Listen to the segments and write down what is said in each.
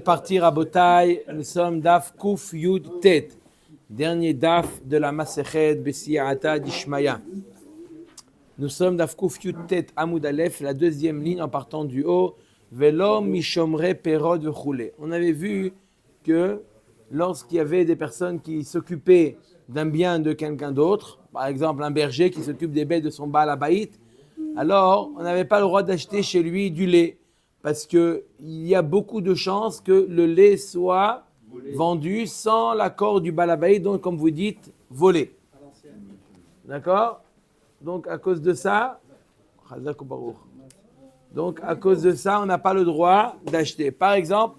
Partir à Botaï, nous sommes Daf Kuf Yud Tet, dernier Daf de la Masechet Besiata d'Ishmaya. Nous sommes Daf Kuf Yud Tet Amoud Aleph, la deuxième ligne en partant du haut. Velo Mishomre Perod Vechule. On avait vu que lorsqu'il y avait des personnes qui s'occupaient d'un bien de quelqu'un d'autre, par exemple un berger qui s'occupe des bêtes de son Baal Habayit, alors on n'avait pas le droit d'acheter chez lui du lait. Parce qu'il y a beaucoup de chances que le lait soit vendu sans l'accord du Baal Habayit, donc comme vous dites, volé. D'accord? Donc à cause de ça, on n'a pas le droit d'acheter. Par exemple,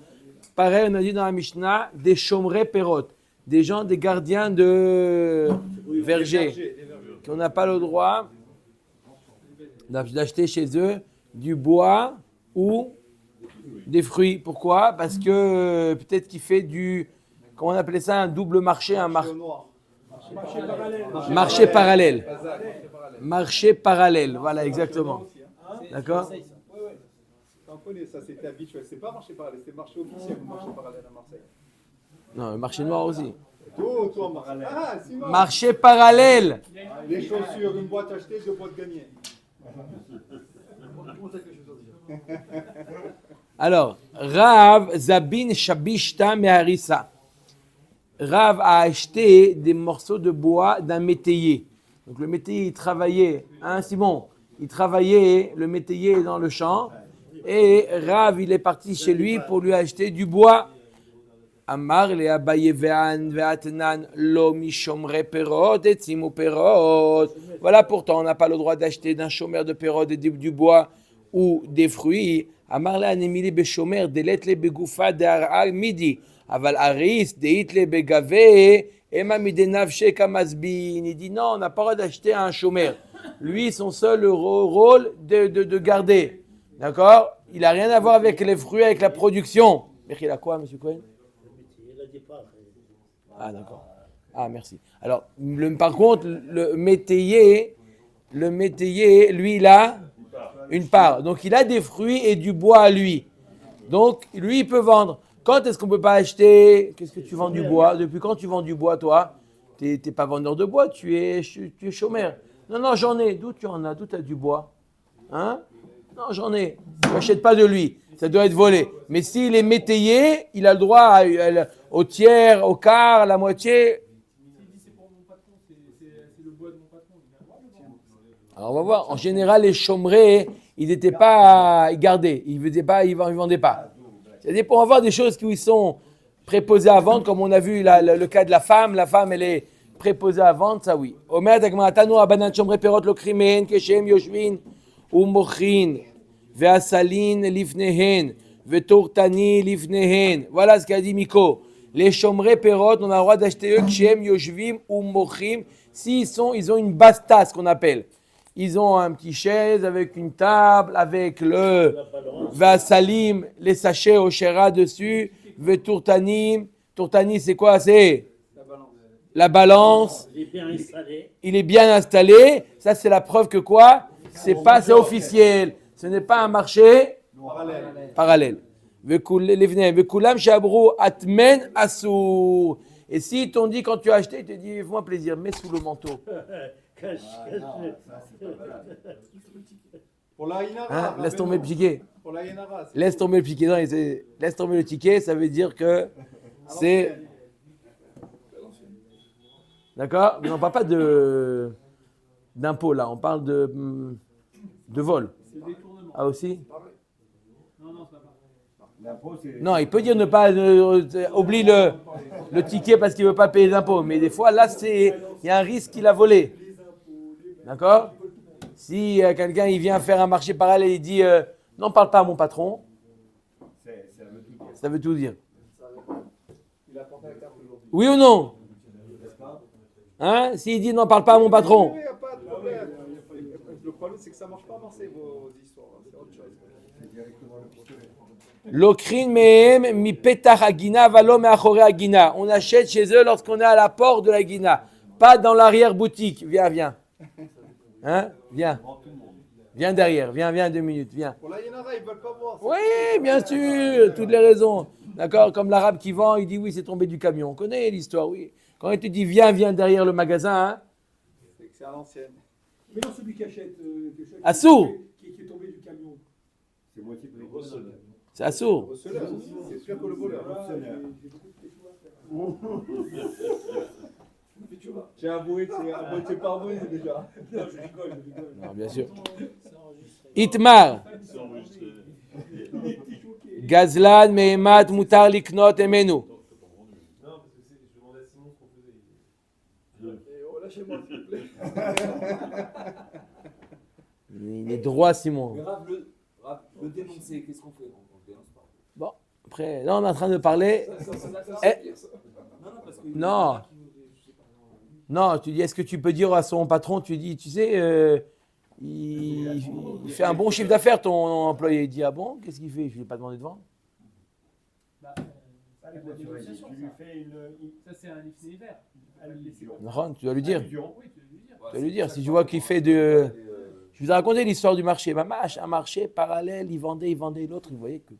pareil, on a dit dans la Mishnah, des chomrei perot, des gens, des gardiens de vergers, qu'on n'a pas le droit d'acheter chez eux du bois ou des fruits. Pourquoi? Parce que peut-être qu'il fait comment on appelait ça, un double marché, marché parallèle. Marché parallèle, voilà, exactement. D'accord? On connaît ça, c'était habituel. C'est pas marché parallèle, c'est marché officiel ou marché parallèle à Marseille. Non, le marché noir aussi. Toi, parallèle. Marché parallèle. Les chaussures, une boîte achetée, deux boîtes gagnées. Alors, Rav Zabin Shabishta Meharissa. Rav a acheté des morceaux de bois d'un métayer. Donc le métayer, il travaillait, Simon, il travaillait, le métayer dans le champ, et Rav, il est parti chez lui pour lui acheter du bois. Amar le Abaye ve'atnan lo mishomre perot et tzimu perot. Voilà, pourtant, on n'a pas le droit d'acheter d'un chômeur de perot et du bois ou des fruits. Amar le anemili beshomer deletle begoufa de aral midi. Aval aris deitle begave ema midenavche kamasbin. Il dit non, on n'a pas le droit d'acheter un chômeur. Lui, son seul rôle de garder. D'accord? Il n'a rien à voir avec les fruits, avec la production. Mais il a quoi, monsieur Cohen? Ah, d'accord. Ah, merci. Alors, par contre, le métayer, lui, il a une part. Donc, il a des fruits et du bois à lui. Donc, lui, il peut vendre. Quand est-ce qu'on ne peut pas acheter? Qu'est-ce que tu vends du bois? Depuis quand tu vends du bois, toi? Tu n'es pas vendeur de bois, tu es chômeur. Non, j'en ai. D'où tu en as? D'où tu as du bois? Hein? Non, j'en ai. Je n'achète pas de lui. Ça doit être volé. Mais s'il est métayer, il a le droit au tiers, au quart, à la moitié. Alors on va voir. En général, les chômerés, ils n'étaient pas gardés. Ils ne vendaient pas. C'est-à-dire pour avoir des choses qui sont préposées à vendre, comme on a vu le cas de la femme. La femme, elle est préposée à vendre, ça oui. Omer d'agmatanu abanan chomrei perot lokrimen keshem yoshvin umochin. Ve'asalin lifnehen, ve'tortani lifnehen. Voilà ce qu'a dit Miko. Les chomrei perot, on a le droit d'acheter eux, kshem, yoshvim ou mochim, ils ont une basta, ce qu'on appelle. Ils ont un petit chaise avec une table, avec le ve'asalim, les sachets au shera dessus, ve'tortanim. Tortani, c'est quoi? C'est la balance. Il est bien installé. Ça, c'est la preuve que quoi? C'est officiel. Ce n'est pas un marché parallèle. Vekulam shabru atmen asur. Et si t'ont dit quand tu as acheté, il te dit fais-moi plaisir, mets sous le manteau. Pour la Inara. Laisse tomber le ticket. Pour la Inara. Laisse tomber le ticket. Non, laisse tomber le ticket, ça veut dire que c'est. D'accord? Mais on ne parle pas d'impôt là, on parle de vol. Ah aussi? Non, il peut dire ne pas oublie le ticket parce qu'il ne veut pas payer d'impôts. Mais des fois, là, il y a un risque qu'il a volé. D'accord? Si quelqu'un il vient faire un marché parallèle et il dit non, parle pas à mon patron, ça veut tout dire. Oui ou non? Hein? S'il dit non, parle pas à mon patron. Il n'y a pas de problème. Le problème, c'est que ça ne marche pas à Marseille, vos histoires. C'est autre chose. L'okrin mehem mi petach agina valo meachore agina. On achète chez eux lorsqu'on est à la porte de la gina, pas dans l'arrière-boutique. Viens. Hein? Viens derrière. Viens 2 minutes. Viens. Pour la Yenara, ils ne veulent pas voir. Oui, bien sûr, toutes les raisons. D'accord? Comme l'arabe qui vend, il dit oui, c'est tombé du camion. On connaît l'histoire, oui. Quand il te dit viens derrière le magasin, hein, C'est à l'ancienne. Mais non, celui qui achète, Assourd. qui est tombé du camion. C'est moitié plus gros. c'est assourd. Receleur, c'est sûr que le voleur. J'ai beaucoup de questions. Mais tu vois. J'ai avoué que c'est à moitié pardonné déjà. Non, je rigole. Non, bien sûr. Itmar. Gazlan, Mehemat, Mutar, Liknot, Emenu. Non, parce que je demandais à Simon ce qu'on faisait. Lâchez-moi, s'il vous plaît. Il est droit, Simon. Mais le dénoncer, qu'est-ce qu'on fait? On le dénonce pas. Bon, après, là, on est en train de parler. Non, parce que. Non. Non, tu dis, est-ce que tu peux dire à son patron, tu dis, tu sais, il fait un bon chiffre d'affaires, ton employé. Il dit, ah bon, qu'est-ce qu'il fait? Je ne lui ai pas demandé de vendre. Ça, c'est un itinéraire. Non, tu dois lui dire. Oui, tu veux lui dire. Tu dois lui dire. Si tu vois qu'il fait de... Je vous ai raconté l'histoire du marché. Un marché parallèle, il vendait l'autre. Il voyait qu'il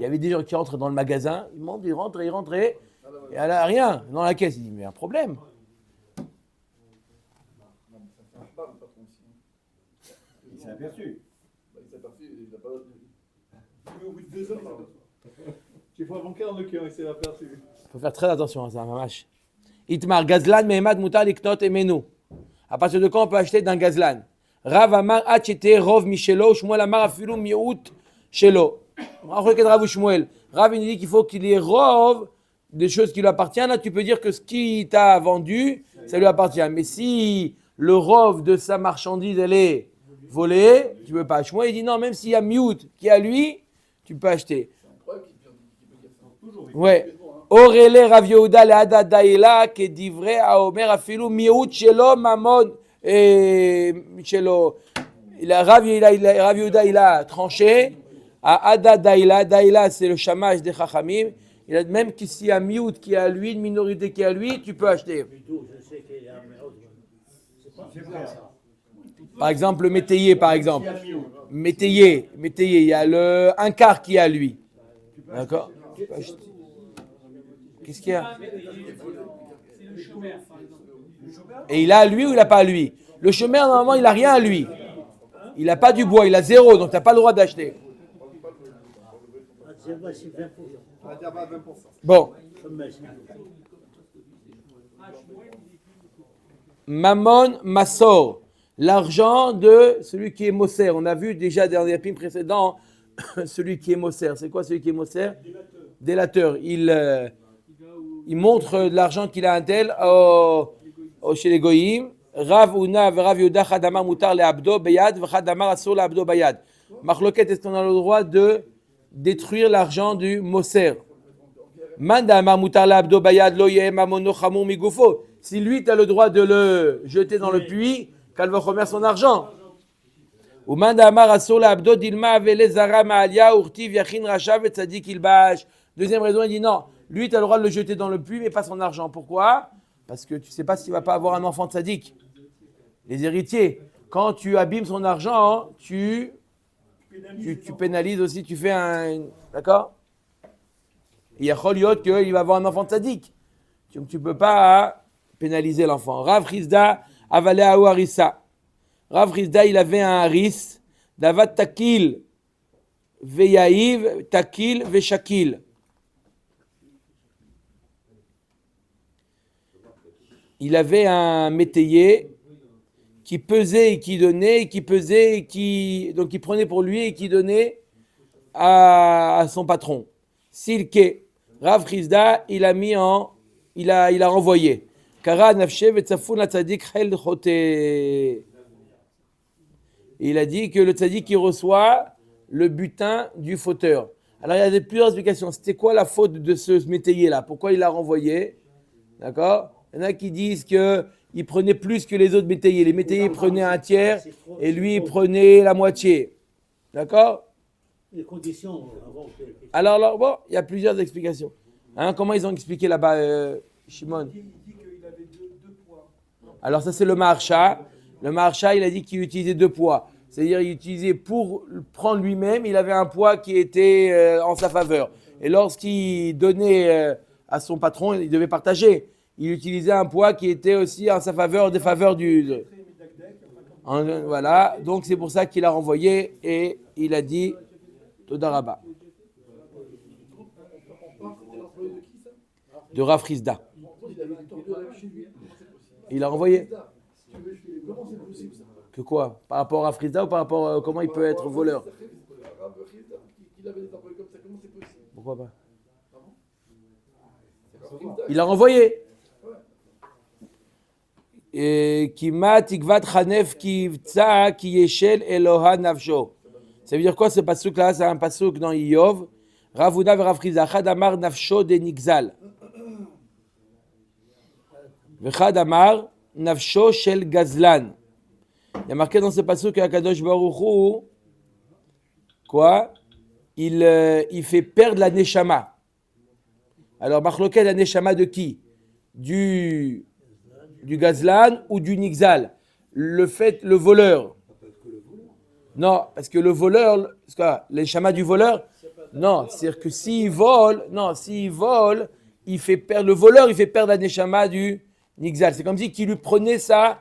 y avait des gens qui rentrent dans le magasin. Ils rentraient. Et elle n'a rien dans la caisse. Il dit, mais un problème. Il s'est aperçu. Mais au bout de 2 heures, tu vois mon cœur, le cœur, il s'est aperçu. Il faut faire très attention à ça, mamash. Itmar, Gazlan, Mehemad, Mutar, Liknot, Emenu. À partir de quand on peut acheter d'un Gazlan? Rav Amar, Achete, Rov, Michelo, Shmuel Amar, Afilu, Miout, Shelo. Rav, il dit qu'il faut qu'il y ait Rov des choses qui lui appartiennent. Là, tu peux dire que ce qui t'a vendu, ça lui appartient. Mais si le Rov de sa marchandise, elle est volée, tu ne peux pas. Shmuel, il dit non, même s'il y a Miout qui est à lui, tu peux acheter. Ouais. Orele Rav Yehuda le Hadad Daïla qui dit vrai à Omer Afilu Miout Shelo Mamon et Shelo. Rav Yehuda il a tranché à Hadad Daïla. Daïla c'est le chamash des Chachamim. Il a même qu'ici à Miout qui est à lui, une minorité qui est à lui, tu peux acheter. Par exemple le métayer par exemple. Métayer, il y a un quart qui est à lui. D'accord? Qu'est-ce qu'il y a? C'est le chômeur, par exemple. Et il a à lui ou il n'a pas à lui? Le chômeur, normalement, il n'a rien à lui. Il n'a pas du bois, il a 0, donc tu n'as pas le droit d'acheter. Bon. Mammon Massor. L'argent de celui qui est Moser. On a vu déjà dans les films précédents, celui qui est Moser. C'est quoi celui qui est Moser? Délateur. Il montre de l'argent qu'il a un tel chez les goyim. Rav Una Rav Yehuda Chadamar Mutar le Abdo Bayad Chadamar Asur le Abdo Bayad. Marloquet, est-ce qu'on a le droit de détruire l'argent du Moser? Mandamar Mutar le Abdo Bayad Lo Yeh Mamono Chamur Migufo. Si lui, tu as le droit de le jeter dans le puits, qu'elle va remettre son argent. Ou Mandamar Asur le Abdo Dilma Avele Zara Maalia Urtiv Yachin Rachav et Tzadik Ilbash. Deuxième raison, il dit non. Lui, tu as le droit de le jeter dans le puits, mais pas son argent. Pourquoi? Parce que tu ne sais pas s'il ne va pas avoir un enfant tzaddik. Les héritiers, quand tu abîmes son argent, tu pénalises aussi, tu fais un... D'accord? Il y a Choliot qu'il va avoir un enfant tzaddik. Donc tu ne peux pas pénaliser l'enfant. Rav Chizda avalé à Harissa. Rav Chizda, il avait un haris. Davat takil veyahiv takil veshakil. Il avait un métayer qui pesait et qui donnait, donc il prenait pour lui et qui donnait à son patron. Silke, Rav Chizda, il a renvoyé. Kara nafshe vetzafun la tzadik chel chote. Il a dit que le tzadik il reçoit le butin du fauteur. Alors il y a plusieurs explications. C'était quoi la faute de ce métayer là? Pourquoi il l'a renvoyé? D'accord? Il y en a qui disent qu'il prenait plus que les autres métayers. Les métayers prenaient un tiers et lui il prenait la moitié. D'accord? Les conditions avant que... Alors, bon, il y a plusieurs explications. Comment ils ont expliqué là-bas, Shimon? Il dit qu'il avait deux poids. Alors ça c'est le Maharsha. Le Maharsha, il a dit qu'il utilisait 2 poids. C'est-à-dire il utilisait pour prendre lui-même, il avait un poids qui était en sa faveur. et lorsqu'il donnait à son patron, il devait partager. Il utilisait un poids qui était aussi en sa faveur, des faveurs du... Voilà, donc c'est pour ça qu'il a renvoyé et il a dit Todaraba. De Rav Rizda. Il a renvoyé. Que quoi? Par rapport à Frizda ou par rapport à comment il peut être voleur? Pourquoi pas? Il a renvoyé. Et Kima tikvat chanef kivtsa ki yeshel Eloha nafsho. Ça veut dire quoi ce pasuk là? C'est un pasuk dans Iyov. Ravuna ve Rav Rizda chad amar nafsho de nigzal. Vechad amar nafsho shel gazlan. Il y a marqué dans ce pasuk qu'Akadosh Baruch Hu, quoi? Il fait perdre la neshama. Alors, marloquet la neshama de qui? Du gazlan ou du nixal? Le voleur. Non, parce que le voleur, c'est quoi? Les neshama du voleur? Non, c'est-à-dire que s'il vole, il fait perdre, le voleur, il fait perdre la neshama du nixal. C'est comme si qu'il lui prenait sa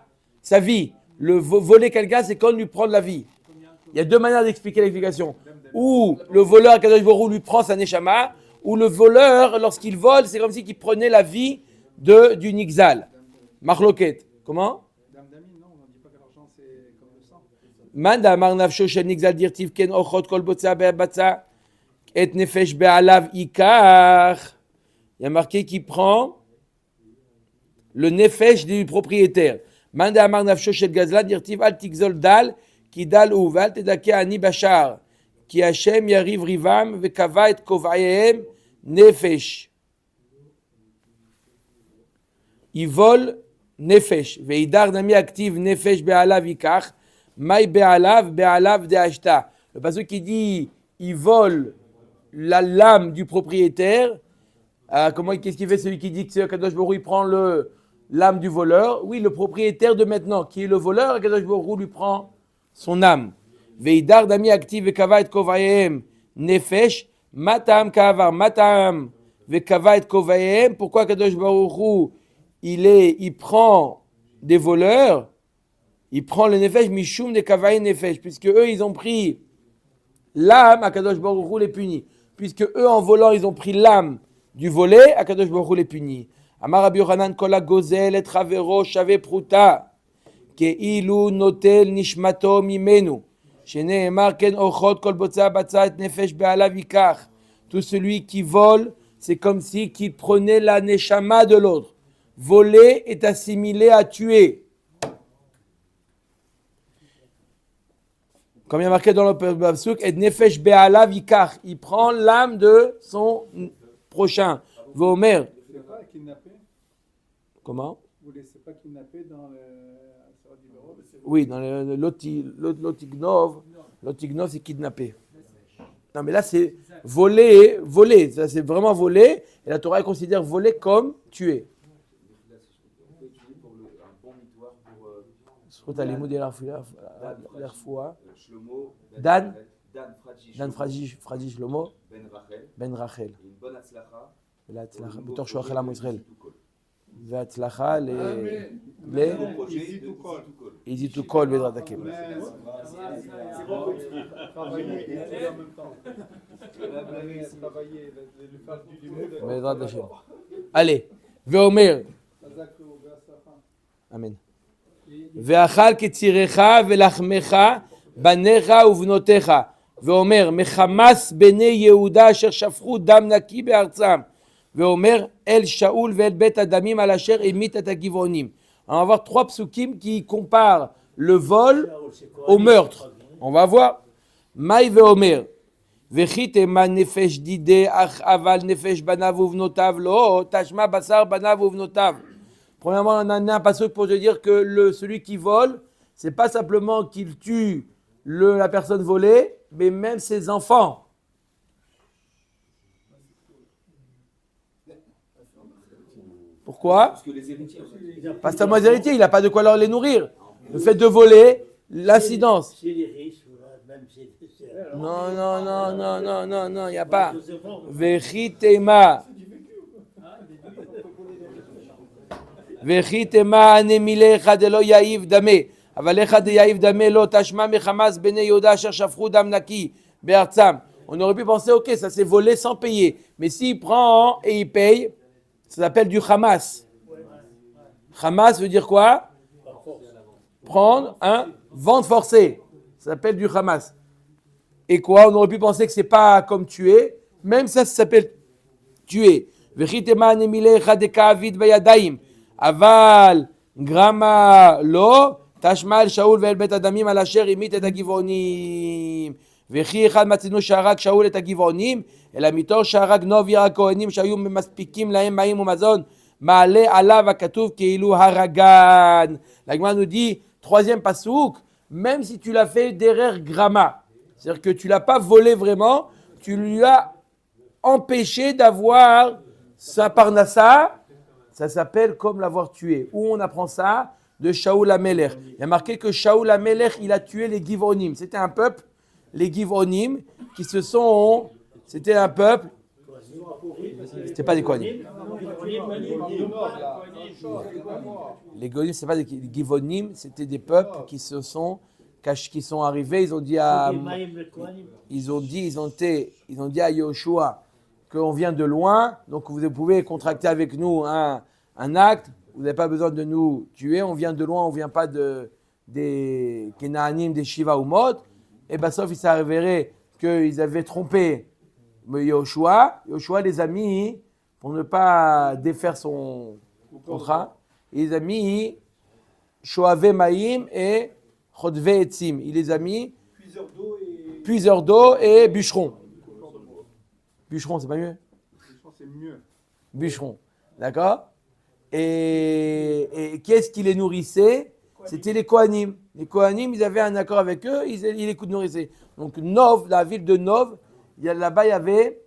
vie. Voler quelqu'un, c'est comme lui prendre la vie. Il y a deux manières d'expliquer l'explication. Ou le voleur, Kadosh Baruch Hu, lui prend sa neshama, ou le voleur, lorsqu'il vole, c'est comme si qu'il prenait la vie du nixal. Marloquet. Comment? Dame Damine, non, on ne dit pas que l'argent c'est comme le sang. Manda mar nafsho shel nixal dirtiv ken ochot kol botza be'abatza et nefesh be'alav ikar. Il y a marqué qu'il prend le nefesh du propriétaire. Manda amar nafsho shel gazlan dirtiv al tigzol dal ki dal u val tedake ani bashar ki Hashem yariv rivam vekava et kovayem nefesh. Il vole nefesh. Veidar nami active nefesh be'alav ikach. Maï be'alav de ashta. Le passage qui dit il vole la lame du propriétaire. Qu'est-ce qu'il fait celui qui dit que Kadosh Baruch Hu il prend l'âme du voleur? Oui, le propriétaire de maintenant, qui est le voleur, Kadosh Baruch Hu lui prend son âme. Veidar nami active vekava et kovayem nefesh. Matam kavar matam vekava et kovayem. Pourquoi Kadosh Baruch Hu il prend des voleurs, il prend le nefesh, mishum de kavaï nefesh, puisque eux, ils ont pris l'âme, Akadosh Baruch Hu les punit. Puisque eux, en volant, ils ont pris l'âme du volet, Akadosh Baruch Hu les punit. Amar Rabbi Yochanan kola gozel et travero shave pruta, ke ilu notel nishmato mimenu, sheneemar ken ochot kol botza batza et nefesh be'alav ikach. Tout celui qui vole, c'est comme si qu'il prenait la neshama de l'autre. Voler est assimilé à tuer. Comme il y a marqué dans le pasuk, et nefesh be'alav ikach, il prend l'âme de son prochain. Vomer. C'est pas kidnappé? Comment? Vous ne laissez pas kidnapper dans le Sarah d'Ibero? Oui, dans le lotignov, c'est kidnappé. Non, mais là c'est voler. Ça c'est vraiment voler. Et la Torah considère voler comme tuer. Dan Fradi Shlomo Ben Rachel. Une bonne atzlacha. בתור שהוא אכל עם ישראל. והצלחה easy to call בעזרת הקבר. C'est bon. Travailler et étudier en même temps. Travailler, le faire du monde. בעזרת השם. allez, ואומר, אמן. ואכל כצירך ולחמך בניך ובנותיך. ואומר, מחמס בני יהודה אשר שפכו דם נקי בארצם. ואומר, אל שאול ואל בית הדמים על אשר המית את הגבעונים. On va voir trois psukim qui comparent le vol au meurtre. On va voir. Maï veomer. Vechitema nefesh dide ach aval nefesh banav uvnotav lo tashma basar banav uvnotav. Premièrement, on a un passage pour te dire que celui qui vole, c'est pas simplement qu'il tue la personne volée, mais même ses enfants. Pourquoi? Parce que les héritiers. Parce que les héritiers, il n'a pas de quoi leur les nourrir. Le fait de voler, l'incidence. Chez les riches, même chez Non, il n'y a pas. Vechitema. Vechitema anemilecha de lo yaïv dame. Avalecha de yaïv dame lo tashma mechamas bene Yoda asher shafru dam naki be'artzam. On aurait pu penser, ok, ça s'est volé sans payer. Mais s'il prend et il paye, ça s'appelle du Hamas. Hamas veut dire quoi? Prendre, vente forcée. Ça s'appelle du Hamas. Et quoi? On aurait pu penser que c'est pas comme tuer. Même ça s'appelle tuer. Vechitema nemilecha de ka'avid bayadaim. Aval grama lo tashma el Shaul ve'el bet adamim al asher imit et hagivonim. וכי אחד מצאנו שהרג שאול את הגבעונים, אלא מתור שהרג נובי הכהנים שהיו מספיקים להם מים ומזון, מעלה עליו הכתוב כאילו הרגן. La Gemara nous dit, troisième pasouk, même si tu l'as fait derrière gramma, c'est-à-dire que tu l'as pas volé vraiment, tu lui as empêché d'avoir sa parnassa, ça s'appelle comme l'avoir tué. Où on apprend ça? De Shaul HaMelech. Il y a marqué que Shaul HaMelech, il a tué les Giv'onim. C'était un peuple, les Giv'onim, qui se sont... C'était un peuple... C'était pas des Kohanim. Les Giv'onim, c'est pas des Giv'onim, c'était des peuples qui se sont... qui sont arrivés, ils ont dit à... Ils ont dit à Yoshua qu'on vient de loin, donc vous pouvez contracter avec nous un acte, vous n'avez pas besoin de nous tuer, on vient de loin, on ne vient pas des Kenaanim, des Shiva ou Mot. Et bien, sauf il s'est avéré qu'ils avaient trompé Yoshua. Yoshua les a mis, pour ne pas défaire son contrat, il les a mis Shoave Maïm et Chodve Etzim. Il les a mis puiseur d'eau et bûcheron. Bûcheron, c'est pas mieux? Bûcheron, c'est mieux. Bûcheron, d'accord? Et qu'est-ce qui les nourrissait? C'était les Kohanim. Les Kohanim, ils avaient un accord avec eux, ils les nourrissaient. Donc Nov, la ville de Nov, là-bas il y avait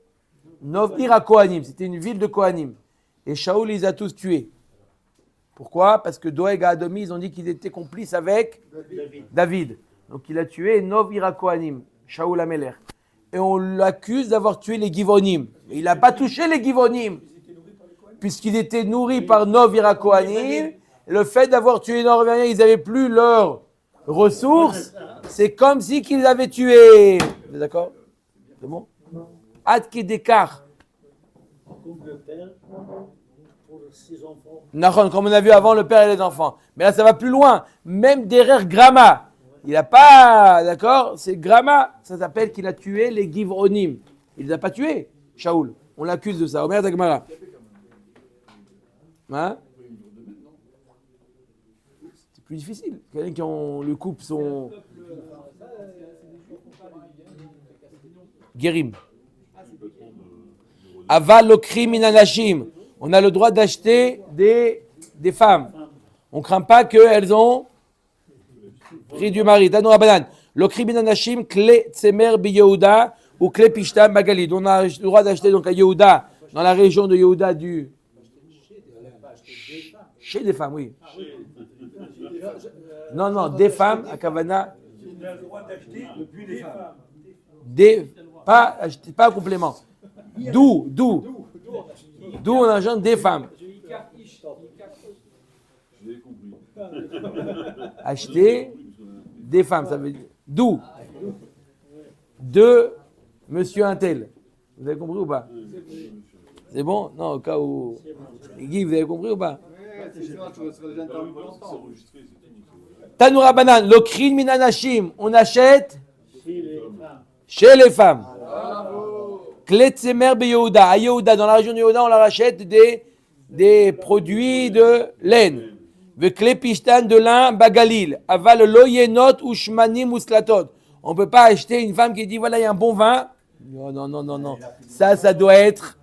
Nov Ira Kohanim, c'était une ville de Kohanim. Et Shaoul les a tous tués. Pourquoi? Parce que Doeg et Adomi, ils ont dit qu'ils étaient complices avec David. Donc il a tué Nov Ira Kohanim, Shaoul HaMelech. Et on l'accuse d'avoir tué les Giv'onim. Mais il n'a pas touché les Giv'onim, puisqu'ils étaient nourris par Nov Ira Kohanim. Le fait d'avoir tué les Norvégiens, ils n'avaient plus leurs ressources. C'est comme si qu'ils les avaient tués. Vous êtes d'accord? C'est bon? Ad Kedekar. Nahon, comme on a vu avant, le père et les enfants. Mais là, ça va plus loin. Même derrière Grama. Il n'a pas, d'accord? C'est Grama. Ça s'appelle qu'il a tué les Giv'onim. Il ne les a pas tués, Shaoul. On l'accuse de ça. Omer Dagmara. Hein? C'est plus difficile. Quelqu'un qui ont le couple son Guérim. Aval lokrim minanashim. On a le droit d'acheter des femmes. On ne craint pas qu'elles ont pris du mari. Tanoura Banan. Lokrim minanashim kle tsemer bi Yehuda ou kle pishtam bagalid. On a le droit d'acheter donc à Yehuda, dans la région de Yehuda du... Chez des femmes, oui. Non, des femmes, à Kavana. On a le droit d'acheter depuis des femmes. Pas un complément. D'où on engendre des femmes. Acheter des femmes, ça veut dire. D'où? De monsieur Intel. Vous avez compris ou pas? C'est bon? Non, au cas où. Guy, vous avez compris ou pas? Tanoura Banan, l'okrin minanashim, on achète chez les femmes. Kletzemer be Yehuda, à Yehuda, dans la région de Yehuda, on leur achète des produits de laine. Ve klepishtan de lin bagalil, aval lo yenot ou shmanim ou slatot. On ne peut pas acheter une femme qui dit voilà, il y a un bon vin. Non. Ça doit être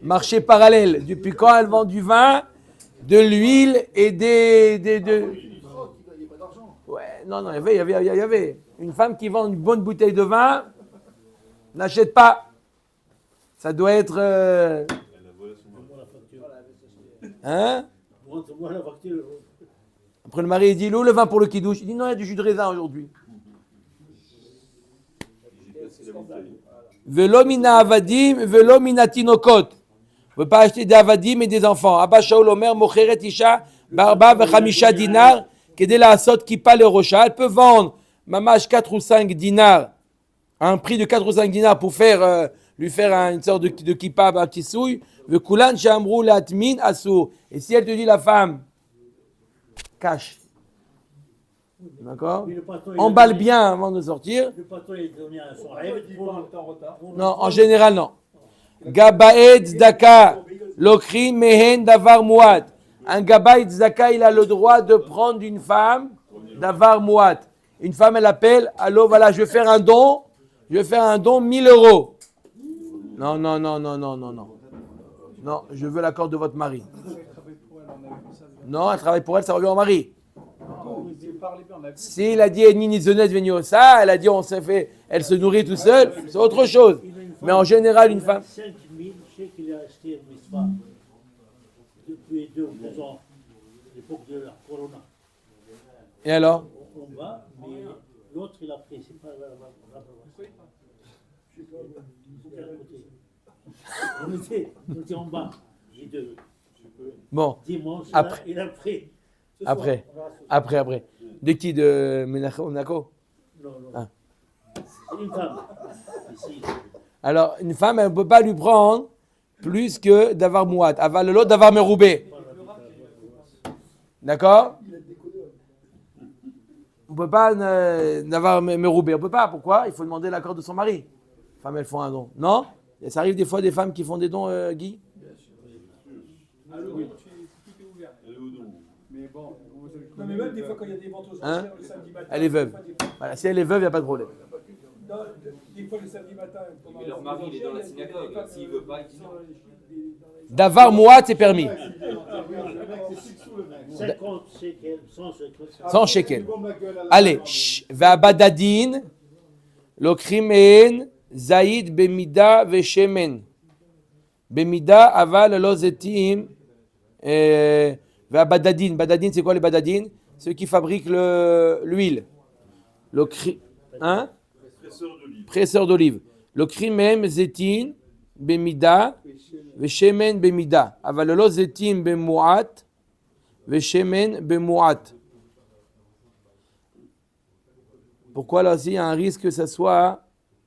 marché parallèle. Depuis quand elle vend du vin, de l'huile et Ouais, non, il y avait. Une femme qui vend une bonne bouteille de vin, n'achète pas. Ça doit être... Hein? Après le mari, il dit, le vin pour le kidouche. Il dit, non, il y a du jus de raisin aujourd'hui. Velo mina avadim, velo mina tinokot. On ne peut pas acheter des avadim et des enfants. Abba Shaul Omer, mocheret isha, barba vechamisha dinar, kedé la asot kippa le rocha. Elle peut vendre, mamash 4 ou 5 dinars, à un prix de 4 ou 5 dinars pour faire, lui faire une sorte de kippa, un petit souille. Vekulan shamrou latmin asur. Et si elle te dit la femme, cache. D'accord? Emballe bien avant de sortir. Le patron il donné à son rêve. Non, en général, non. Gabaed Zdaka, Lokri Mehen Davar Mouad. Un Gabaed Zdaka, il a le droit de prendre une femme Davar Mouad. Une femme, elle appelle, allô, voilà, je vais faire un don 1000 euros. Non. Non, je veux l'accord de votre mari. Non, elle travaille pour elle, ça revient au mari. Si il a dit Nini Zonet Veniosa, elle a dit on s'est fait, elle se nourrit tout seul, c'est autre chose. Mais en général, une femme. 5 000, je sais qu'il a acheté une mitzvah depuis 2 ou 3 ans, l'époque de la Corona. Et alors? On va, mais l'autre il a pris, c'est pas la on était en bas. J'ai deux. Bon, Dimanche, après. il a pris. Après. De qui? De Monaco? Non. Ah. C'est une femme. Ici. Alors, une femme, elle ne peut pas lui prendre plus que d'avoir Mouat. Aval l'autre d'avoir Meroubé. D'accord? On ne peut pas d'avoir Meroubé. On ne peut pas. Pourquoi? Il faut demander l'accord de son mari. Les femmes, elles font un don. Non? Et ça arrive des fois des femmes qui font des dons, Guy? Mais bon, Non, mais même des fois, quand il y a des ventes aux Hein? enchères le samedi matin. Elle est veuve. Voilà, si elle est veuve, il n'y a pas de problème. Non, des fois, le samedi matin. pendant Mais leur les mari, il est dans la enchères, il y a des synagogue. femmes, S'il veut pas, il dit non. D'avoir Mouat, c'est permis. 50 shekels, 100 shekels. 100 shekels. Allez, Vabadadin, Lokrimen, Zaïd, Bemida, Veshemen. Bemida, Aval, Lozetim, Vabadadin. Badadin, c'est quoi les badadin? Ceux qui fabriquent l'huile. Hein? Presseur d'olive. Lokrimen, Zetin, Bemida, Veshemen, Bemida. Aval, Lozetim, Bemuat, Veshemen, Bemuat. Pourquoi là aussi il y a un risque que ça soit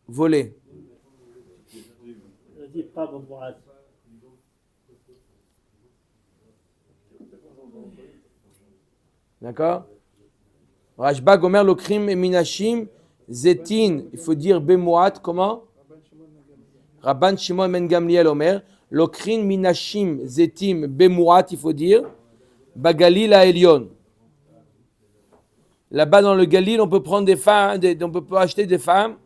volé? Ne dis pas bon bourrade. D'accord? Rashba Gomer Lokrim et Minashim Zetin, il faut dire Bemoat, comment? Rabban Shimon Ben Gamliel Omer, Lokrim Minashim Zetim Bemoat, il faut dire Bagalil à Elion. Là-bas dans le Galil, on peut prendre des femmes, on peut acheter des femmes.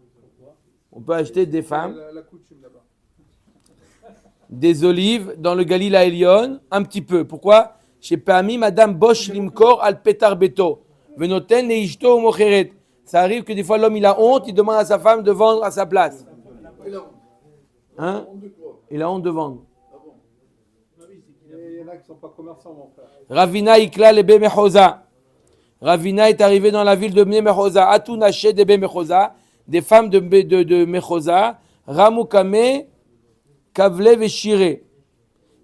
On peut acheter des femmes, la coutume là-bas. des olives dans le Galil à Elion, un petit peu. Pourquoi? Chez Pami, Madame Bosch Limkor al Petar Beto. Venoten et Ishto Mocheret. Ça arrive que des fois l'homme il a honte, il demande à sa femme de vendre à sa place. Hein? Il a honte de vendre. Il y en a qui ne sont pas commerçants, mon frère. Ravina Ikla le Bemechosa. Ravina est arrivé dans la ville de Mechosa. Atou Naché de Bemechosa. Des femmes de Mechosa. Ramoukame, Kavle Veshire.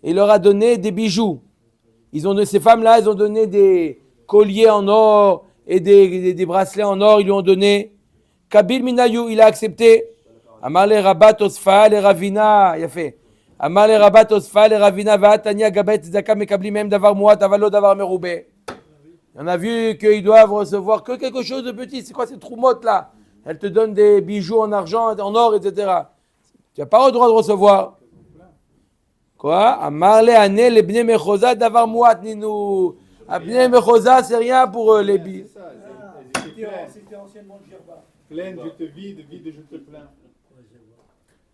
Il leur a donné des bijoux. Ces femmes-là, elles ont donné des colliers en or et des bracelets en or. Ils lui ont donné. Kabil Minayou, il a accepté. Amale Rabat Osfa, les Ravina. Il a fait. Amale Rabat Osfa, les Ravina, Vatania Gabet, Zaka, Mekabli, même d'avoir Mouat, Avalo, d'avoir Meroubé. On a vu qu'ils doivent recevoir que quelque chose de petit. C'est quoi ces troumottes là? Elle te donne des bijoux en argent, en or, etc. Tu n'as pas le droit de recevoir. Quoi? Amarle Ane, les Bnei Mechosa, d'avoir Mouat, Ninou. Bnei Mechosa, c'est rien pour les bijoux. C'est ça, elles étaient pleines. C'était anciennement le Djerba. Pleine, je te vide, vide, je te plains.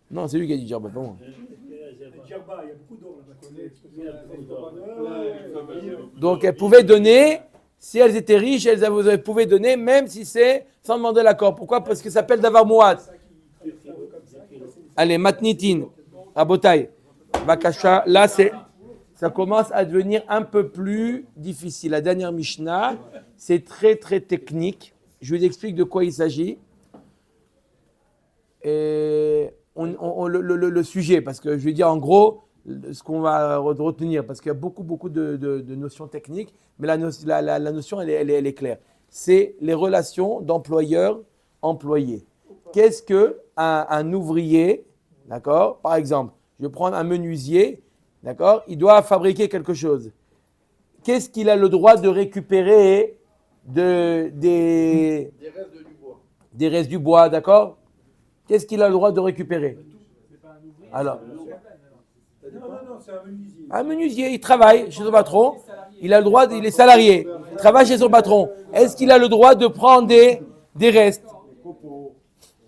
Non, c'est lui qui a dit Djerba, pas moi. Le Djerba, il y a beaucoup d'or là-bas. Donc elles pouvaient donner, si elles étaient riches, elles pouvaient donner, même si c'est sans demander l'accord. Pourquoi? Parce que ça s'appelle d'avoir Mouat. Allez, Matnitin, Rabotai, Vakasha, là ça commence à devenir un peu plus difficile. La dernière Mishnah, c'est très très technique. Je vous explique de quoi il s'agit. le sujet, parce que je vais dire en gros ce qu'on va retenir, parce qu'il y a beaucoup de notions techniques, mais la notion, elle est claire. C'est les relations d'employeur-employé. Qu'est-ce qu'un ouvrier, d'accord? Par exemple, je vais prendre un menuisier, d'accord? Il doit fabriquer quelque chose. Qu'est-ce qu'il a le droit de récupérer des restes du bois, d'accord? Qu'est-ce qu'il a le droit de récupérer? Alors, Non, c'est un menuisier. un menuisier, il travaille chez son patron, il a le droit, il est salarié, il travaille chez son patron. Est-ce qu'il a le droit de prendre des restes?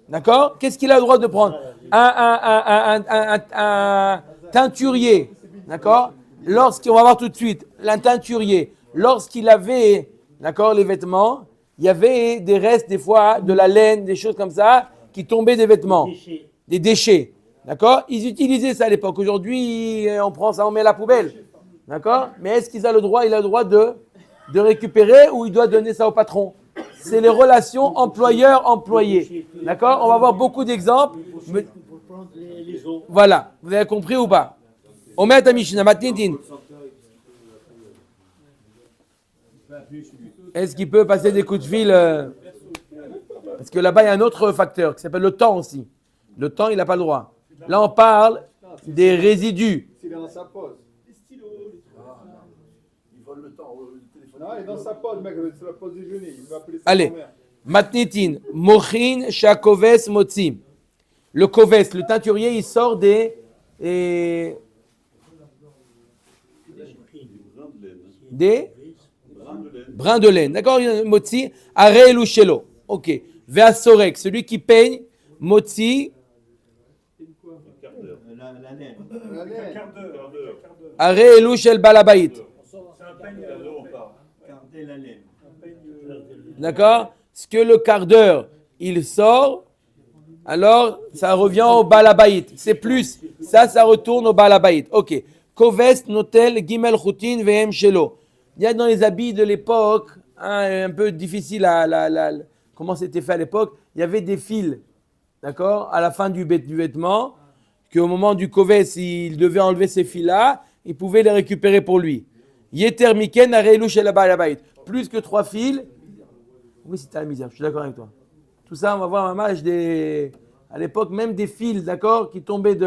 D'accord? Qu'est-ce qu'il a le droit de prendre? Un teinturier, d'accord? On va voir tout de suite, un teinturier, lorsqu'il avait, d'accord, les vêtements, il y avait des restes, des fois, de la laine, des choses comme ça, qui tombaient des vêtements, des déchets, d'accord? Ils utilisaient ça à l'époque. Aujourd'hui, on prend ça, on met à la poubelle, d'accord? Mais est-ce qu'il a le droit? Il a le droit de récupérer ou il doit donner ça au patron? C'est les relations employeur-employé, d'accord? On va voir beaucoup d'exemples. Voilà, vous avez compris ou pas? Omer ta Mishnah, Matnitin. Est-ce qu'il peut passer des coups de fil parce que là-bas, il y a un autre facteur qui s'appelle le temps aussi. Le temps, il n'a pas le droit. Là, on parle des résidus. S'il est dans sa pause. Les stylos, les trucs. Il vole le temps. Le téléphone. Non, il est dans sa pause, mec. C'est la pause déjeuner. Il va appeler sa Allez. grand-mère. Matnitin, Mochin, Shakoves, Motzi. Le koves, le teinturier, il sort des brins de laine. D'accord? Motzi, Are Lushelo. Ok. Veasorek, celui qui peigne, Motzi, La laine. Are Lushel Balabait. D'accord? Ce que le quart d'heure, il sort, alors ça revient au Balabaït. C'est plus, ça retourne au Balabaït. Ok. Koves, Notel, Gimel, Choutin, VM, Shelo. Il y a dans les habits de l'époque, un peu difficile comment c'était fait à l'époque, il y avait des fils, d'accord, à la fin du vêtement, qu'au moment du Koves, il devait enlever ces fils-là, il pouvait les récupérer pour lui. Yeter Miken, Arelu, Shel Balabaït. Plus que 3 fils. Oui, c'était la misère, je suis d'accord avec toi. Tout ça, on va voir un match à l'époque, même des fils, d'accord, qui tombaient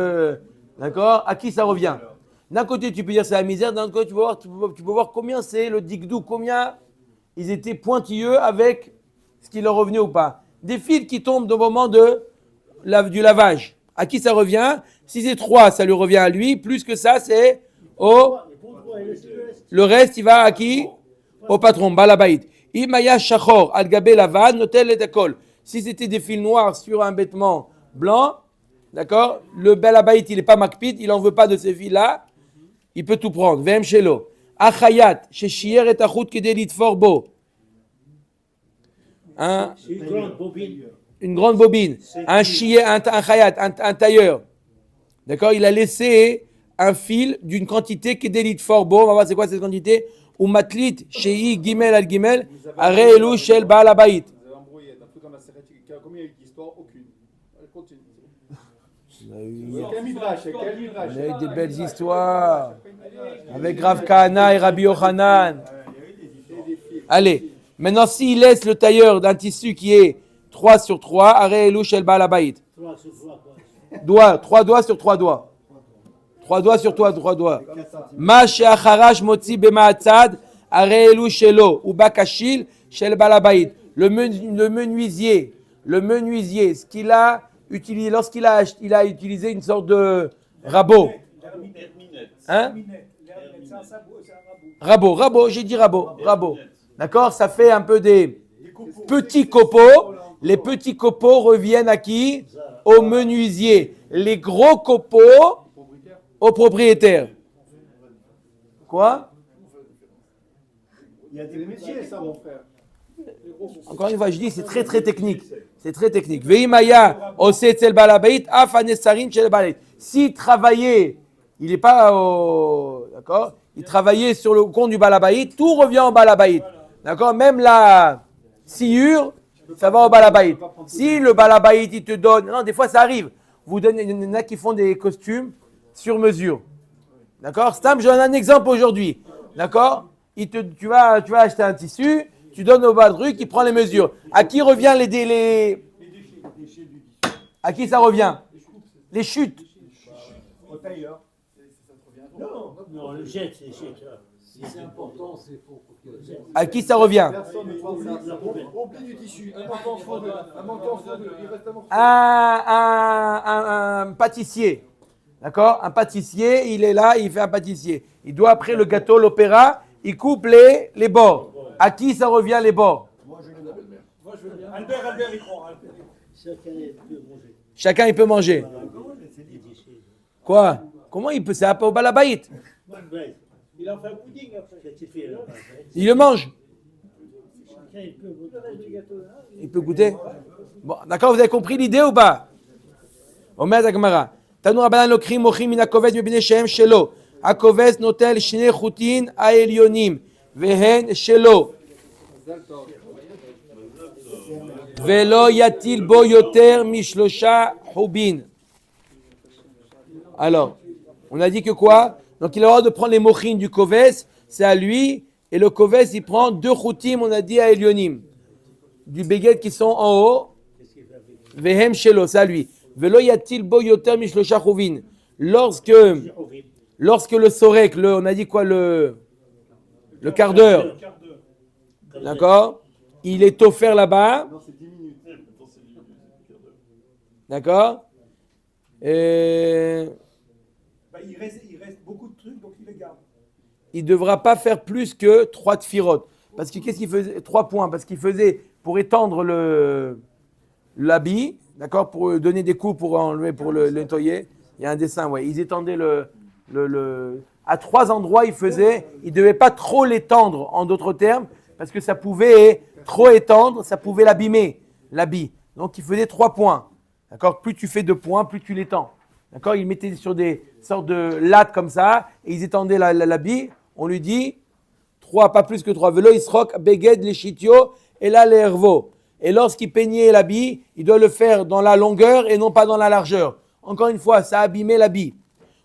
d'accord, à qui ça revient? D'un côté, tu peux dire c'est la misère, d'un autre côté, tu peux voir combien c'est le dikdou, combien ils étaient pointilleux avec ce qui leur revenait ou pas. Des fils qui tombent au moment du lavage. À qui ça revient? Si c'est 3, ça lui revient à lui. Plus que ça, c'est le reste, il va à qui? Au patron, Balabaït. Imaya Shachor, Al-Gabé Lavad, Notel et Dekol. Si c'était des fils noirs sur un vêtement blanc, d'accord, le Balabaït, il n'est pas makpid, il n'en veut pas de ces fils-là, il peut tout prendre. Vem Shelo. Achayat, Sheshier et Achout Kedelit Forbo. Une grande bobine. Un chier, un chayat, un tailleur. D'accord, il a laissé un fil d'une quantité Kedelit Forbo. On va voir c'est quoi cette quantité. Ou matlit, shei, gimel al gimel, areelu shel baal habayit. Vous avez embrouillé. Dans tout dans la série, combien il y a eu d'histoires? Aucune. Elle continue. Quel midrash? On a eu des belles histoires avec Rav Kahana et Rabbi Yochanan. Allez, maintenant s'il laisse le tailleur d'un tissu qui est 3 sur 3, areelu shel baal habayit. 3 doigts sur 3 doigts. 3 doigts sur 3 doigts. Ma she'acharash motzi b'ma'atzad areelu shelo ou bakashil shel balabait. Le menuisier, ce qu'il a utilisé lorsqu'il a utilisé une sorte de rabot. Hein? Rabot, j'ai dit rabot. D'accord, ça fait un peu des petits copeaux. Les petits copeaux reviennent à qui? Au menuisier. Les gros copeaux au propriétaire. Quoi? Il y a des métiers, ça, mon frère. Encore une fois, je dis, c'est très très technique. C'est très technique. Veimaya osetzel balabait afanesarin shel balait. S'il travaillait, il n'est pas d'accord? Il travaillait sur le compte du balabait, tout revient au balabait. D'accord? Même la sciure, ça va au balabait. Si le balabait, il te donne... Non, des fois, ça arrive. Vous donnez, il y en a qui font des costumes sur mesure. D'accord? Stam, je donne un exemple aujourd'hui. D'accord? Tu vas acheter un tissu, tu donnes au badru qui prend les mesures. À qui revient les... À qui ça revient? Les chutes. Au tailleur. Non, le jet, c'est jet. Si c'est important, c'est pour que. À qui ça revient? Personne ne prend ça. Au pli du tissu, un manteau en fond, Un manteau en fond, il reste un morceau. Un pâtissier. D'accord? Un pâtissier, il est là, il fait un pâtissier. Il doit, après le gâteau, l'opéra, il coupe les bords. À qui ça revient les bords? Albert, il prend. Chacun peut manger. Chacun, il peut manger. Quoi? Comment il peut? C'est un peu au balabaït. Il en fait un pudding après. Il le mange. Chacun, il peut Il peut goûter. Bon, d'accord, vous avez compris l'idée ou pas? Omer Agmara. Tanu Rabbanan lokrim mochim min hakovetz mibnei shehem shelo. Hakovetz notel shnei chutin ha'elyonim. Vehen shelo. Velo yatil bo yoter mishlosha hubin. Alors, on a dit que quoi? Donc il a le droit de prendre les mochim du kovetz, c'est à lui. Et le kovetz, il prend 2 chutim, on a dit à Elyonim. Du béguet qui sont en haut. Vehem shelo, c'est à lui. Velo yatil bo yoter mishlosha hubin. Lorsque le sorek, on a dit quoi, le quart d'heure, d'accord? Il est offert là-bas. Non, c'est 10 minutes. D'accord? Il reste beaucoup de trucs, donc il les garde. Il ne devra pas faire plus que 3 tfirot. Parce que qu'est-ce qu'il faisait? 3 points. Parce qu'il faisait, pour étendre l'habit, d'accord? Pour donner des coups, pour enlever, pour le nettoyer. Il y a un dessin, ouais. Ils étendaient à 3 endroits, il ne devait pas trop l'étendre, en d'autres termes, parce que ça pouvait trop étendre, ça pouvait l'abîmer, l'habit. Donc il faisait 3 points. D'accord? Plus tu fais 2 points, plus tu l'étends. D'accord? Ils mettaient sur des sortes de lattes comme ça, et ils étendaient l'habit. On lui dit 3, pas plus que 3. Velo isrok beged leshitio et la lervo. Et lorsqu'il peignait l'habit, il doit le faire dans la longueur et non pas dans la largeur. Encore une fois, ça a abîmé l'habit.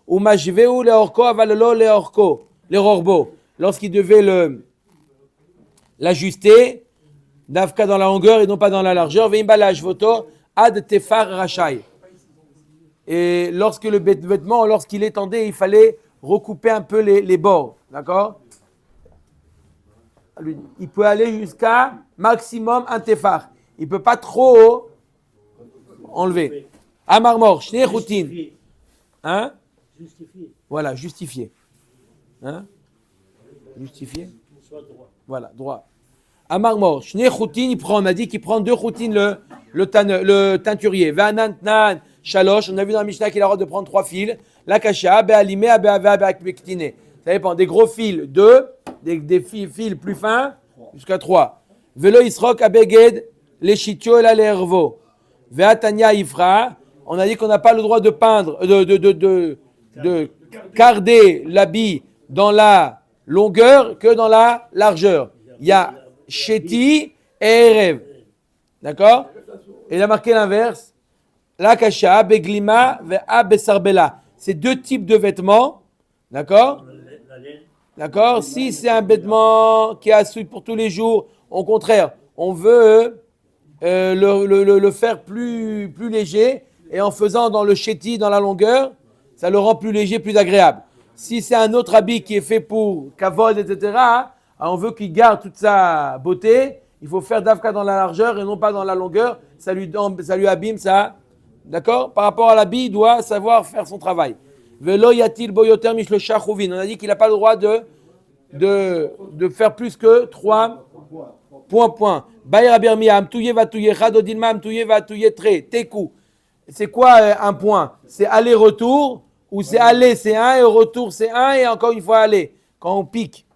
Ou majveu leorko avalelo leorko, lerorbo. Lorsqu'il devait l'ajuster, d'Afka dans la longueur et non pas dans la largeur. Veimbalaj voto ad tefar rachai. Et lorsque le vêtement, lorsqu'il étendait, il fallait recouper un peu les bords. D'accord? Il peut aller jusqu'à maximum un tefar. Il ne peut pas trop enlever. Amarmor, shnei chutin. Hein? Justifié. Voilà, justifié. Hein? Justifié? Soit droit. Voilà, droit. Amarmor, shnei chutin, on a dit qu'il prend 2 chutines le teinturier. Vanantnan, shalosh, on a vu dans la Mishnah qu'il a le droit de prendre 3 fils. La kasha, be'alimé, be'akbektine. Ça dépend, des gros fils 2, des fils plus fins, jusqu'à 3. Velo isrok abeged, leshitio et la lervo. Ve'atanya ifra, on a dit qu'on n'a pas le droit de peindre, de garder l'habit dans la longueur que dans la largeur. Il y a Sheti et Erev. D'accord? Et il a marqué l'inverse. La kasha, beglima, ve'a besarbela. C'est 2 types de vêtements. D'accord? D'accord? Si c'est un vêtement qui est assis pour tous les jours, au contraire, on veut le faire plus léger. Et en faisant dans le Sheti, dans la longueur, ça le rend plus léger, plus agréable. Si c'est un autre habit qui est fait pour kavod, etc., on veut qu'il garde toute sa beauté, il faut faire d'Afka dans la largeur et non pas dans la longueur. Ça lui abîme ça. D'accord? Par rapport à l'habit, il doit savoir faire son travail. Velo yatil boyoter mishlosha chuvin. On a dit qu'il n'a pas le droit de faire plus que 3 points. Bayer abirmiya, amtouye vatouye, chadodilma, amtouye vatouye tre, teku. C'est quoi un point? C'est aller-retour, ou c'est aller, c'est 1, et retour, c'est 1, et encore une fois aller, quand on pique.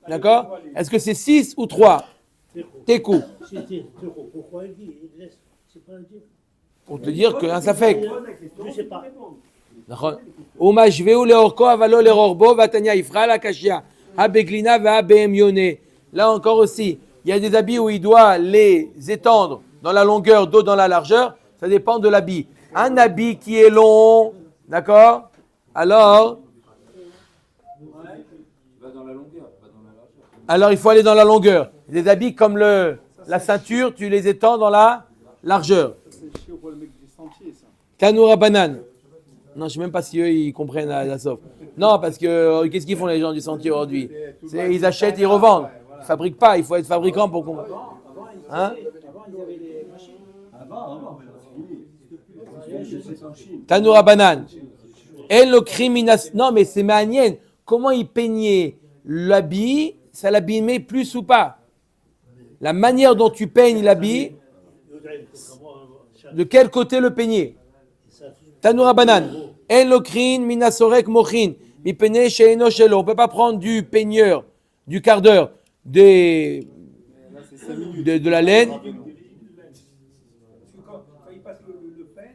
D'accord? Est-ce que c'est 6 ou 3? Teku. C'était trop. Pourquoi il dit? Il laisse. C'est pas un dieu. Pour te dire que ça fait. Je sais pas. Uma jveu leorko avalo lerorbo vatanya ifra la kashia. Habeglina va behem yone. Là encore aussi, Il y a des habits où il doit les étendre dans la longueur, d'autres dans la largeur. Ça dépend de l'habit. Un habit qui est long, d'accord? Alors, Va dans la longueur, pas dans la largeur. alors il faut aller dans la longueur. Des habits comme la ceinture, tu les étends dans la largeur. C'est chiant pour le mec du sentier, ça. Tanoura banane. Non, je ne sais même pas si eux, ils comprennent la sauce. Non, parce que qu'est-ce qu'ils font les gens du sentier aujourd'hui? Ils achètent, ils revendent. Ils ne fabriquent pas, il faut être fabricant pour comprendre. Hein? Avant, ils avaient les machines. Avant, c'est en Chine. Tanoura banane. Et le criminas. Non, mais c'est manienne. Comment ils peignaient l'habit, ça l'abîmait plus ou pas? La manière dont tu peignes l'habit, de quel côté le peigner? Tanoura banane. En lokrin minasorek mochin. Mi peine sheino shelo. On ne peut pas prendre du peigneur, du quart d'heure, de la laine.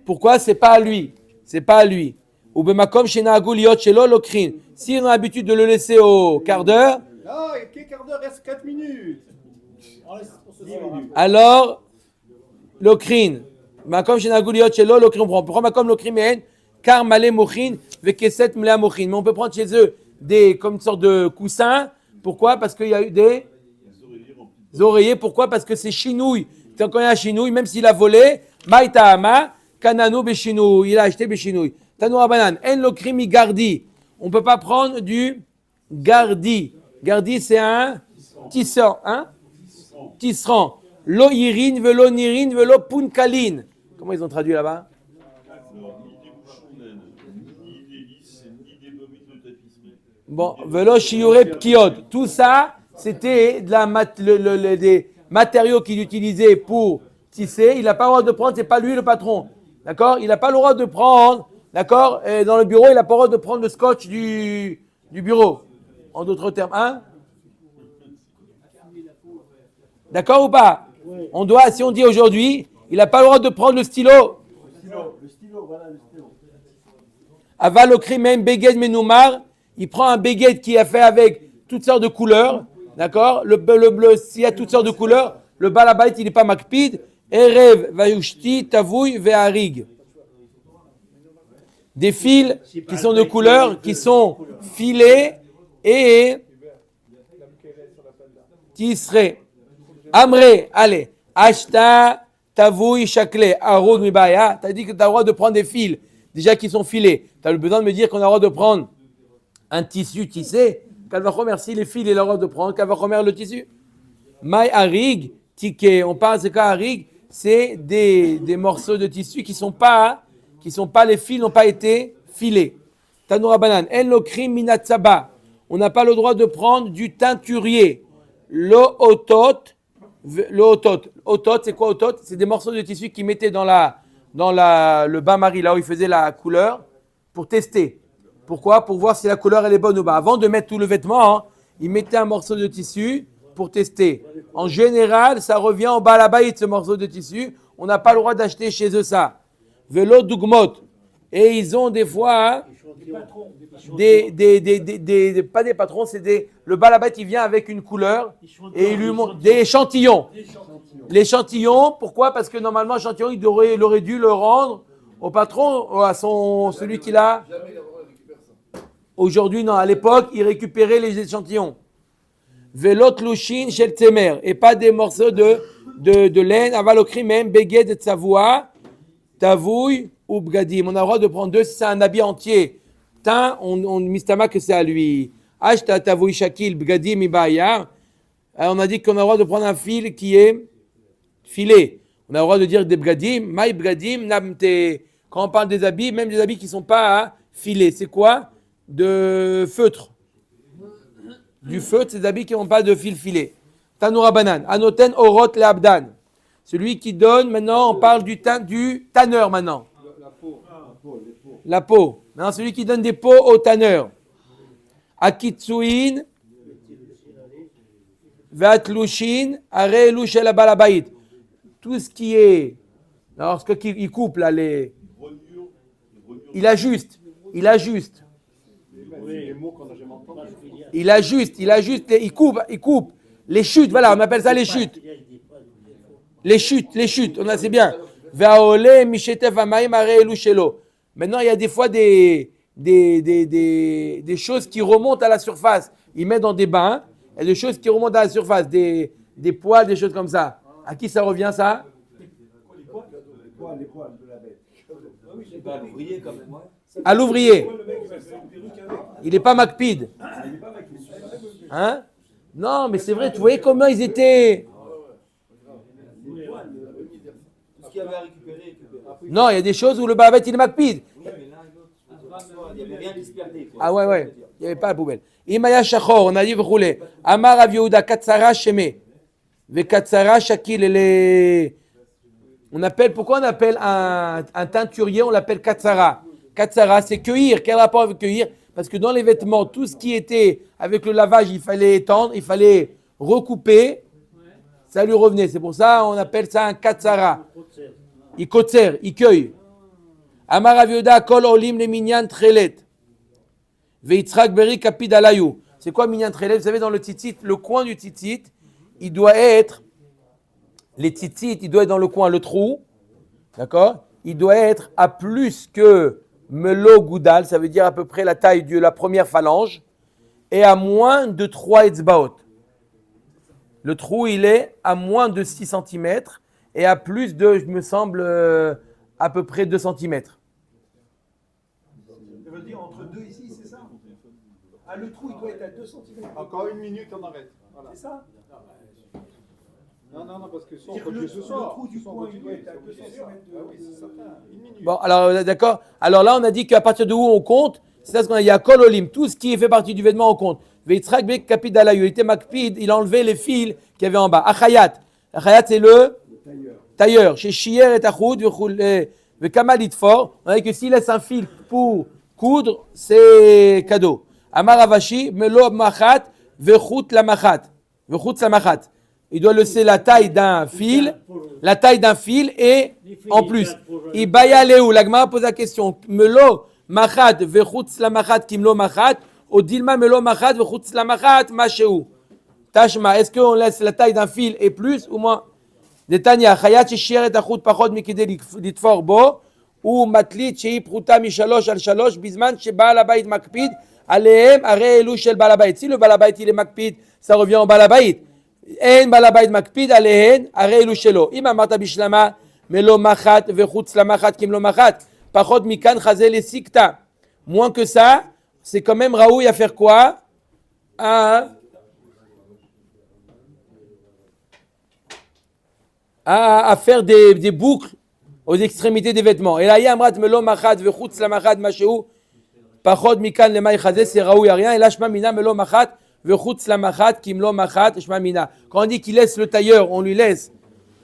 Pourquoi? C'est pas à lui. C'est pas à lui. Ou bemakom shenahagu liot shelo lokrin. Si on a l'habitude de le laisser au quart d'heure, Non, quel quart d'heure reste 4 minutes. 10 minutes. alors lokrin. Makom shenahagu liot shelo lokrin. On prend makom lokrin men. Car malé mochin vekeset mlea mochin. Mais on peut prendre chez eux comme une sorte de coussin. Pourquoi? Parce qu'il y a eu des oreillers. Pourquoi? Parce que c'est chinouille. Quand il y a un chinouille, même s'il a volé, maïtahama, kananu bechinouille. Il a acheté bechinouille. Tanoura banane. En lokrimi gardi. On ne peut pas prendre du gardi. Gardi, c'est un tissant. Hein? Tisserand. Lo irin, velo nirin, velo punkalin. Comment ils ont traduit là-bas? Bon, velo shiure pkiot. Tout ça, c'était des matériaux qu'il utilisait pour tisser. Il n'a pas le droit de prendre, c'est pas lui le patron. D'accord? Il n'a pas le droit de prendre, d'accord? Et dans le bureau, il n'a pas le droit de prendre le scotch du bureau. En d'autres termes, hein? D'accord ou pas? On doit, si on dit aujourd'hui, il n'a pas le droit de prendre le stylo. Le stylo, voilà le stylo. Aval au crime, même beged menoumar. Il prend un beged qui est fait avec toutes sortes de couleurs. D'accord? Le bleu, s'il y a toutes sortes de couleurs, le balabait, il n'est pas makpid. Erev, vayushti, tavouy, ve'arig. Des fils qui sont de couleurs, qui sont filés et tisserés. Amré, allez. Ashta, tavouy, chakle, arog, mibaya. Tu as dit que tu as le droit de prendre des fils, déjà qui sont filés. Tu as le besoin de me dire qu'on a le droit de prendre un tissu tissé. Calvachomer, si les fils, il a le droit de prendre. Calvachomer, le tissu. Mai arig, ticket. On parle, c'est quoi arig? C'est des morceaux de tissu qui sont pas les fils, n'ont pas été filés. Tanoura banane. En lokrim minatsaba. On n'a pas le droit de prendre du teinturier. Lo otot. Otot, c'est quoi otot? C'est des morceaux de tissu qu'ils mettaient dans le bain-marie, là où ils faisaient la couleur, pour tester. Pourquoi? Pour voir si la couleur elle est bonne ou pas. Avant de mettre tout le vêtement, hein, ils mettaient un morceau de tissu pour tester. En général, ça revient au balabaït, ce morceau de tissu. On n'a pas le droit d'acheter chez eux ça. Vélo dougmot. Et ils ont des fois pas des patrons, c'est le balabaït, il vient avec une couleur et il lui montre des échantillons. L'échantillon, pourquoi? Parce que normalement, l'échantillon, il aurait dû le rendre au patron, à celui qui l'a. Aujourd'hui, non, à l'époque, il récupérait les échantillons. Velot lushin shel tzemer, et pas des morceaux de laine, avalokri même, beged et tsavoua, tavouille ou bgadim. On a le droit de prendre deux si c'est un habit entier. On mistama que c'est à lui. Ashta tavouille shakil, bgadim ibayar. On a dit qu'on a le droit de prendre un fil qui est filé. On a le droit de dire des bgadim, maï bgadim, namte. Quand on parle des habits, même des habits qui ne sont pas filés, c'est quoi? De feutre. Du feutre, c'est des habits qui n'ont pas de fil filé. Tanoura banane. Anoten orot le abdan. Celui qui donne, maintenant, on parle du tanneur maintenant. La peau. Maintenant, celui qui donne des peaux au tanneur. Akitsuin, vatlushin, arelush el balabait. Tout ce qui est. Lorsqu'il coupe là, il ajuste. Il ajuste, il coupe Les chutes, voilà, on appelle ça les chutes. Les chutes, on a, c'est bien. Ve'aole mishetef ha'mayim harei elu shelo. Maintenant, il y a des fois des choses qui remontent à la surface. Ils mettent dans des bains, il y a des choses qui remontent à la surface, des poils, des choses comme ça. À qui ça revient, ça? Les poils de la bête. C'est pas l'ouvrier quand même, ouais. À l'ouvrier. Le mec, il va faire une perruque avec. Il n'est pas Macpid. Hein? Non, mais c'est vrai, tu voyais comment ils étaient. Tout ce qu'il y avait à récupérer. Non, il y a des choses où le balabait il est Macpid. Oui, mais l'un et l'autre, il n'y avait rien qui se perdait. Ah ouais. Il n'y avait pas la poubelle. Imaya Shachor, on a dit roulé. Amar Rav Yehuda Katsara Sheme. Ve Katsara Shakil. Pourquoi on appelle un teinturier, on l'appelle Katsara? Katsara, c'est cueillir. Quel rapport avec cueillir? Parce que dans les vêtements, tout ce qui était avec le lavage, il fallait étendre, il fallait recouper. Ça lui revenait. C'est pour ça qu'on appelle ça un Katsara. Il kotser, il cueille. Amar Rav Yehuda Kol Olim le Minyan Trelet. Veitzrak Beri Kapid Alayou. C'est quoi Minyan Trelet? Vous savez, dans le tzitzit, le coin du tzitzit, il doit être dans le coin, le trou, d'accord? Il doit être à plus que Melo Goudal, ça veut dire à peu près la taille de la première phalange, et à moins de 3 etzbaot. Le trou, il est à moins de 6 cm et à plus de, je me semble, à peu près 2 cm. Ça veut dire entre 2 ici, c'est ça? Ah, le trou, il doit être à 2 cm. Encore une minute, on arrête. Voilà. C'est ça? Non, parce que soit on C'est-à-dire continue le ce soir. trou du soit on coin, continue, il doit être à c'est 2 obligé. cm. Ah oui, c'est certain. Une minute. Bon, alors, d'accord. Alors là, on a dit qu'à partir de où on compte, c'est ça ce qu'on a dit à Kol Olim, tout ce qui fait partie du vêtement, on compte. Veitzrak Beri Kapid Alayou, il était Makpid, il a enlevé les fils qu'il y avait en bas. Achayat. Achayat, c'est le tailleur. Chez Shier et Achoud, le Kamal Itfor, on a dit que s'il laisse un fil pour coudre, c'est cadeau. Amar Avashi, Melo Machat, Vechut la Machat. Il doit laisser la taille d'un fil et en plus. Ibaya Leu, l'Agma pose la question. Melo Machat, Vechut la Machat, Kimlo Machat, ou Dilma Melo Machat, Vechut la Machat, Machéou. Tashma, est-ce qu'on laisse la taille d'un fil et plus ou moins? Netanya, Chayat Shier et Achoud Pachod Mikide Litfor Bo, ou Matlit Shei Pruta Mishalosh al Shalosh, Bisman Sheba Alabait Makpid, Alehem Are Elu Shel Balabait. Si le Balabait il est Makpid, ça revient au Balabait. En Balabait Makpid, Alehen Are Elu Shelo. Ima Marta Bishlama, Melo Machat, Vechutz la Machat, Kimlo Machat, Pachod Mikan Chazel et Sikta. Moins que ça, c'est quand même Raoui à faire quoi? À faire des boucles aux extrémités des vêtements. Et là, Yamrat Melo Machat, Vechutz la Machat, Machéou, Pachod Mikan le Maï Chazé, c'est Raoui à rien. Et là, Shma Mina Melo Machat, Vechutz la Machat, Kimlo Machat, Shma Mina. Quand on dit qu'il laisse le tailleur, on lui laisse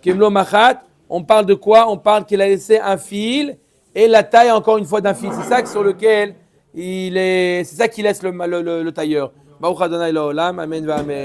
Kimlo Machat, on parle de quoi? On parle qu'il a laissé un fil et la taille encore une fois d'un fil. C'est ça sur lequel c'est ça qui laisse le tailleur. Baruch Adonai L'Olam, Amen va Amen.